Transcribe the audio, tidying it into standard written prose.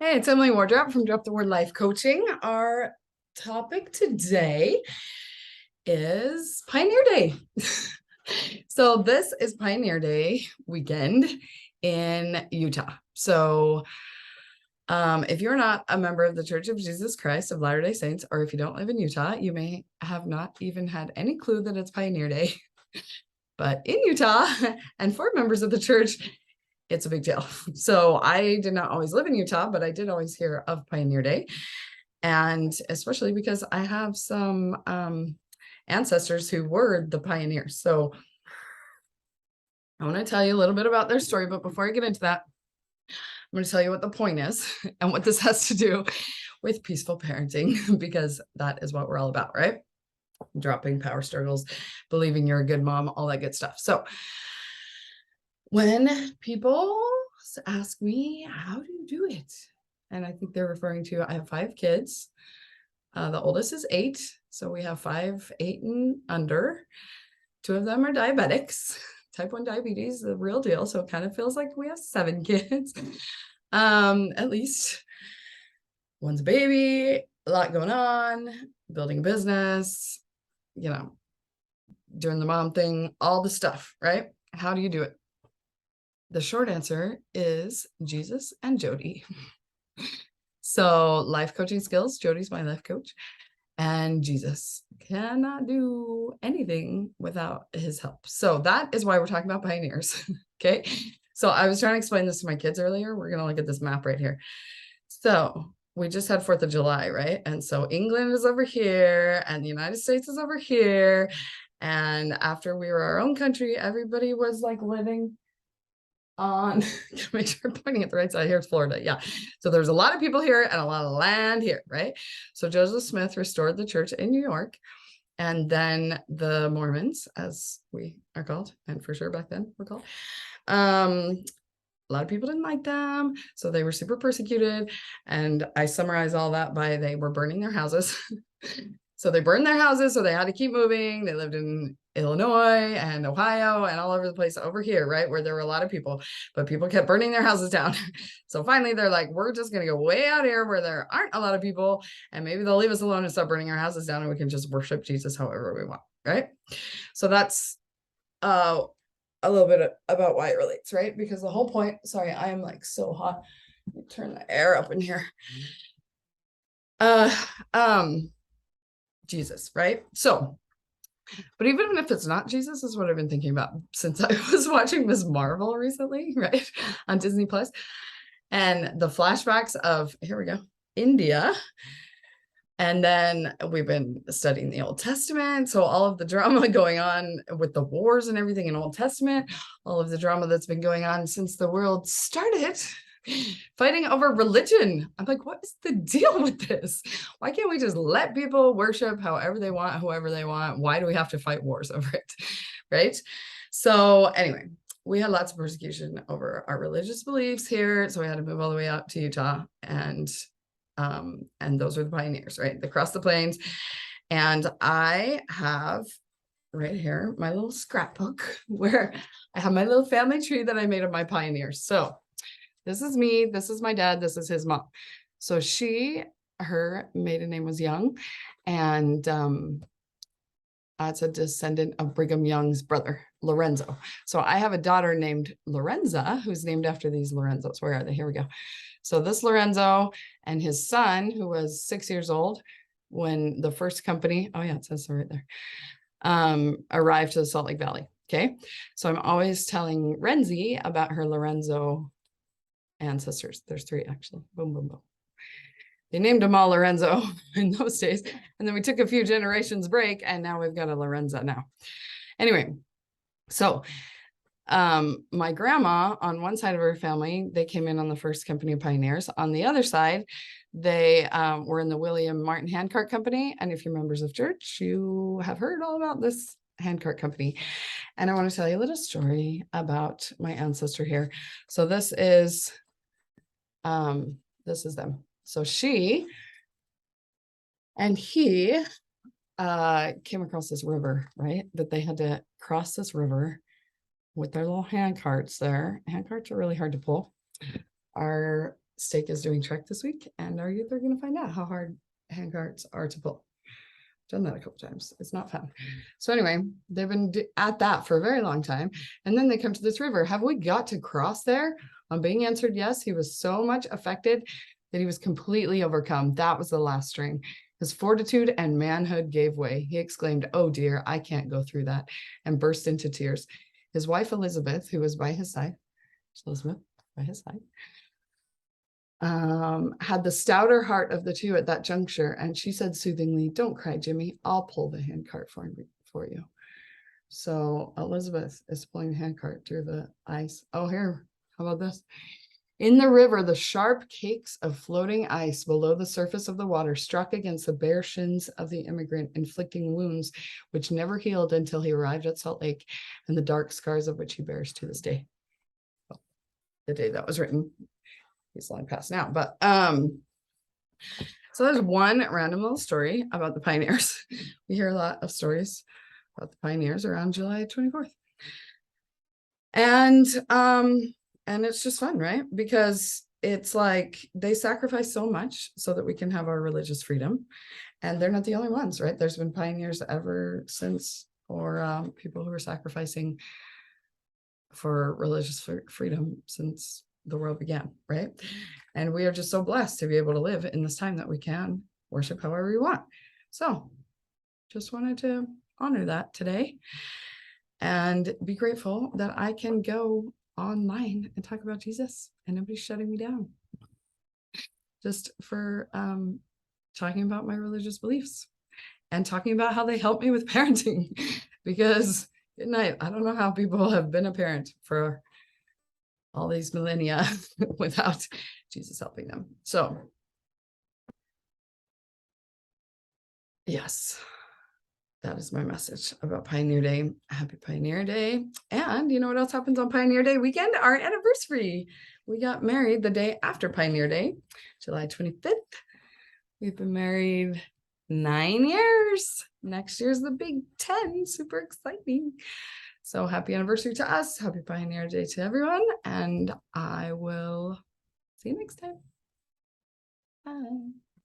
Hey, it's Emily Wardrop from Drop the Word Life Coaching. Our topic today is Pioneer Day. So this is Pioneer Day weekend in Utah. So if you're not a member of the Church of Jesus Christ of Latter-day Saints, or if you don't live in Utah, you may have not even had any clue that it's Pioneer Day. But in Utah, and for members of the church, it's a big deal. So I did not always live in Utah, but I did always hear of Pioneer Day. And especially because I have some ancestors who were the pioneers. So I want to tell you a little bit about their story. But before I get into that, I'm going to tell you what the point is and what this has to do with peaceful parenting, because that is what we're all about, right? Dropping power struggles, believing you're a good mom, all that good stuff. So when people ask me, how do you do it? And I think they're referring to, I have 5 kids. The oldest is 8. So we have 5, 8 and under. 2 of them are diabetics, type 1 diabetes, the real deal. So it kind of feels like we have 7 kids, at least. One's a baby, a lot going on, building a business, doing the mom thing, all the stuff, right? How do you do it? The short answer is Jesus and Jody. So life coaching skills, Jody's my life coach, and Jesus cannot do anything without his help. So that is why we're talking about pioneers. Okay. So I was trying to explain this to my kids earlier. We're going to look at this map right here. So we just had 4th of July, right? And so England is over here and the United States is over here. And after we were our own country, everybody was like living on, make sure I'm pointing at the right side. Here's Florida. Yeah. So there's a lot of people here and a lot of land here, right? So Joseph Smith restored the church in New York. And then the Mormons, as we are called, and for sure back then we're called, a lot of people didn't like them. So they were super persecuted. And I summarize all that by they were burning their houses. So they burned their houses, so they had to keep moving. They lived in Illinois and Ohio and all over the place over here, right? Where there were a lot of people, but people kept burning their houses down. So finally they're like, we're just going to go way out here where there aren't a lot of people, and maybe they'll leave us alone and stop burning our houses down and we can just worship Jesus however we want, right? So that's a little bit about why it relates, right? Because the whole point, sorry, I am like so hot. Let me turn the air up in here. Jesus, right? So, but even if it's not Jesus, is what I've been thinking about since I was watching Ms. Marvel recently, right? On Disney Plus. And the flashbacks of, here we go, India. And then we've been studying the Old Testament. So all of the drama going on with the wars and everything in Old Testament, all of the drama that's been going on since the world started, fighting over religion. I'm like, what is the deal with this? Why can't we just let people worship however they want, whoever they want? Why do we have to fight wars over it? Right? So anyway, we had lots of persecution over our religious beliefs here. So we had to move all the way out to Utah, and those are the pioneers, right? They crossed the plains. And I have right here my little scrapbook where I have my little family tree that I made of my pioneers. So this is me, this is my dad, this is his mom. So her maiden name was Young, and it's a descendant of Brigham Young's brother, Lorenzo. So I have a daughter named Lorenza, who's named after these Lorenzos. Where are they? Here we go. So this Lorenzo and his son, who was 6 years old when the first company, oh yeah, it says so right there, arrived to the Salt Lake Valley. Okay. So I'm always telling Renzi about her Lorenzo ancestors. There's 3 actually. Boom, boom, boom. They named them all Lorenzo in those days. And then we took a few generations break and now we've got a Lorenza now. Anyway, so my grandma on one side of her family, they came in on the first company of pioneers. On the other side, they were in the William Martin Handcart Company. And if you're members of church, you have heard all about this handcart company. And I want to tell you a little story about my ancestor here. So this is them. So she and he came across this river, right? That they had to cross this river with their little hand carts there. Hand carts are really hard to pull. Our Stake is doing Trek this week, and our youth are going to find out how hard handcarts are to pull. Done that a couple times. It's not fun. So anyway, they've been at that for a very long time. And then they come to this river. Have we got to cross there? On being answered yes, he was so much affected that he was completely overcome. That was the last string. His fortitude and manhood gave way. He exclaimed, "Oh dear, I can't go through that," and burst into tears. His wife Elizabeth, who was by his side, Elizabeth by his side, had the stouter heart of the two at that juncture, and she said soothingly, "Don't cry, Jimmy. I'll pull the handcart for you." So Elizabeth is pulling the handcart through the ice. Oh, here, how about this? In the river, the sharp cakes of floating ice below the surface of the water struck against the bare shins of the immigrant, inflicting wounds which never healed until he arrived at Salt Lake, and the dark scars of which he bears to this day. Well, the day that was written, he's long past now, but so there's one random little story about the pioneers. We hear a lot of stories about the pioneers around July 24th. And it's just fun, right? Because it's like they sacrifice so much so that we can have our religious freedom. And they're not the only ones, right? There's been pioneers ever since, or people who are sacrificing for religious freedom since the world began, right? And we are just so blessed to be able to live in this time that we can worship however we want. So just wanted to honor that today and be grateful that I can go online and talk about Jesus and nobody's shutting me down just for talking about my religious beliefs and talking about how they help me with parenting. Because good night, I don't know how people have been a parent for all these millennia without Jesus helping them. So yes, that is my message about Pioneer Day. Happy Pioneer Day. And you know what else happens on Pioneer Day weekend? Our anniversary. We got married the day after Pioneer Day, July 25th. We've been married 9 years. Next year's the big 10. Super exciting. So happy anniversary to us. Happy Pioneer Day to everyone. And I will see you next time. Bye.